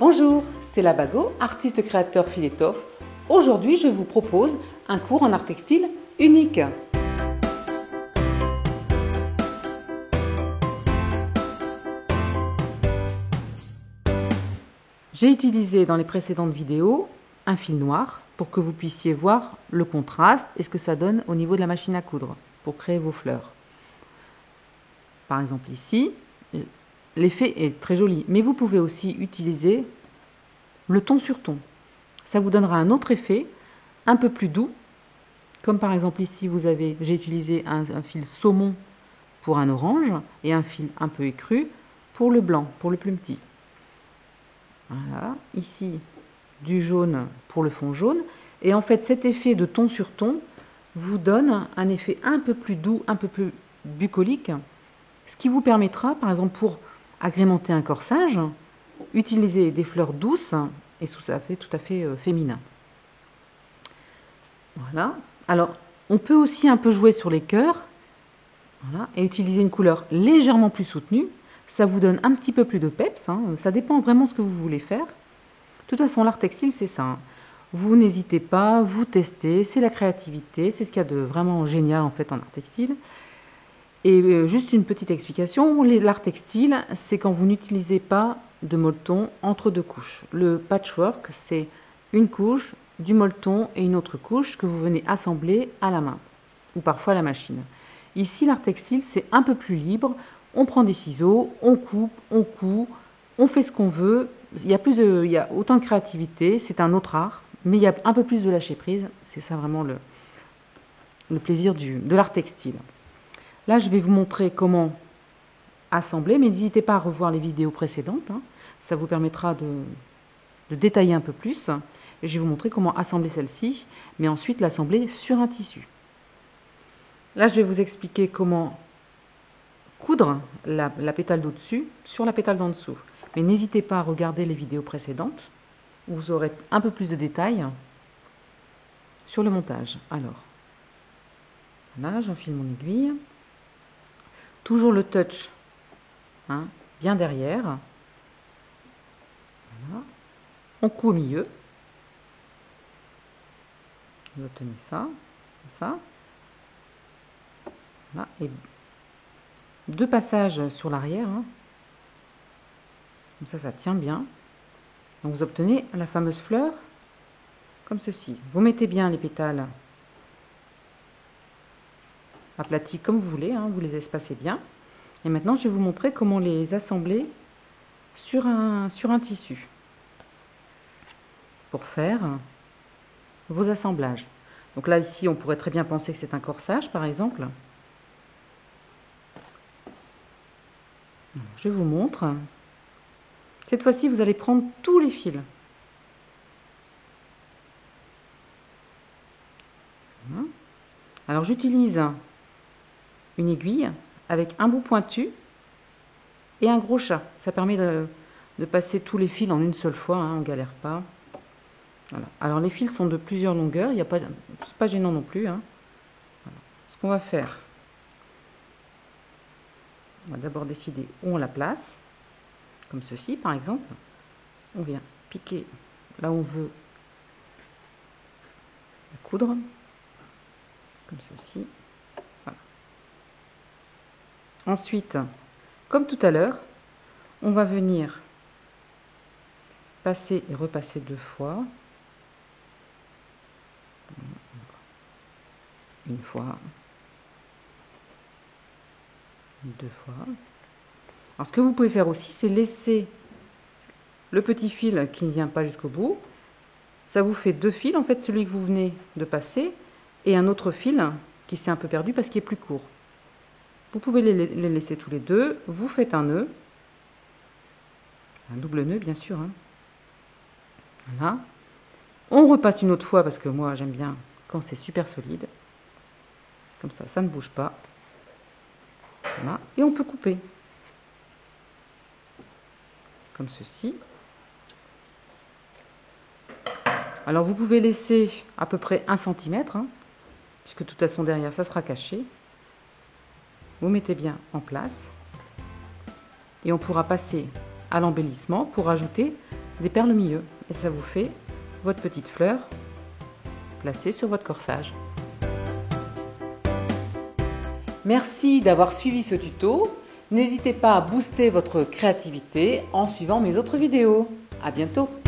Bonjour, c'est la Bago, artiste créateur fil étoffe. Aujourd'hui, je vous propose un cours en art textile unique. J'ai utilisé dans les précédentes vidéos un fil noir pour que vous puissiez voir le contraste et ce que ça donne au niveau de la machine à coudre pour créer vos fleurs. Par exemple ici, l'effet est très joli, mais vous pouvez aussi utiliser le ton sur ton. Ça vous donnera un autre effet, un peu plus doux, comme par exemple ici j'ai utilisé un fil saumon pour un orange et un fil un peu écru pour le blanc, pour le plus petit. Voilà, ici du jaune pour le fond jaune. Et en fait cet effet de ton sur ton vous donne un effet un peu plus doux, un peu plus bucolique, ce qui vous permettra par exemple pour agrémenter un corsage, utiliser des fleurs douces et ça fait tout à fait féminin. Voilà. Alors on peut aussi un peu jouer sur les cœurs, voilà, et utiliser une couleur légèrement plus soutenue. Ça vous donne un petit peu plus de peps, hein. Ça dépend vraiment de ce que vous voulez faire. De toute façon, l'art textile, c'est ça, hein. Vous n'hésitez pas, vous testez, c'est la créativité, c'est ce qu'il y a de vraiment génial en fait en art textile. Et juste une petite explication, l'art textile, c'est quand vous n'utilisez pas de molleton entre deux couches. Le patchwork, c'est une couche, du molleton et une autre couche que vous venez assembler à la main ou parfois à la machine. Ici, l'art textile, c'est un peu plus libre. On prend des ciseaux, on coupe, on coud, on fait ce qu'on veut. Il y a autant de créativité, c'est un autre art, mais il y a un peu plus de lâcher prise. C'est ça vraiment le plaisir de l'art textile. Là, je vais vous montrer comment assembler, mais n'hésitez pas à revoir les vidéos précédentes, hein. Ça vous permettra de détailler un peu plus. Et je vais vous montrer comment assembler celle-ci, mais ensuite l'assembler sur un tissu. Là, je vais vous expliquer comment coudre la pétale d'au-dessus sur la pétale d'en dessous. Mais n'hésitez pas à regarder les vidéos précédentes, où vous aurez un peu plus de détails sur le montage. Alors, là, j'enfile mon aiguille. Toujours le touch, hein, bien derrière. Voilà. On coud au milieu. Vous obtenez ça, ça. Voilà. Et deux passages sur l'arrière, hein. Comme ça tient bien. Donc vous obtenez la fameuse fleur comme ceci. Vous mettez bien les pétales aplatis comme vous voulez, hein, vous les espacez bien. Et maintenant, je vais vous montrer comment les assembler sur un tissu pour faire vos assemblages. Donc là, ici, on pourrait très bien penser que c'est un corsage, par exemple. Je vous montre. Cette fois-ci, vous allez prendre tous les fils. Voilà. Alors, j'utilise une aiguille avec un bout pointu et un gros chat. Ça permet de passer tous les fils en une seule fois, hein, on ne galère pas. Voilà. Alors, les fils sont de plusieurs longueurs, c'est pas gênant non plus, hein. Voilà. Ce qu'on va faire, on va d'abord décider où on la place, comme ceci par exemple. On vient piquer là où on veut la coudre, comme ceci. Voilà. Ensuite, comme tout à l'heure, on va venir passer et repasser deux fois. Une fois, deux fois. Alors ce que vous pouvez faire aussi, c'est laisser le petit fil qui ne vient pas jusqu'au bout. Ça vous fait deux fils, en fait, celui que vous venez de passer et un autre fil qui s'est un peu perdu parce qu'il est plus court. Vous pouvez les laisser tous les deux. Vous faites un nœud, un double nœud bien sûr, hein. Voilà. On repasse une autre fois parce que moi j'aime bien quand c'est super solide. Comme ça ne bouge pas. Voilà. Et on peut couper. Comme ceci. Alors vous pouvez laisser à peu près 1 cm, hein, puisque de toute façon derrière ça sera caché. Vous mettez bien en place. Et on pourra passer à l'embellissement pour ajouter des perles au milieu. Et ça vous fait votre petite fleur placée sur votre corsage. Merci d'avoir suivi ce tuto. N'hésitez pas à booster votre créativité en suivant mes autres vidéos. À bientôt!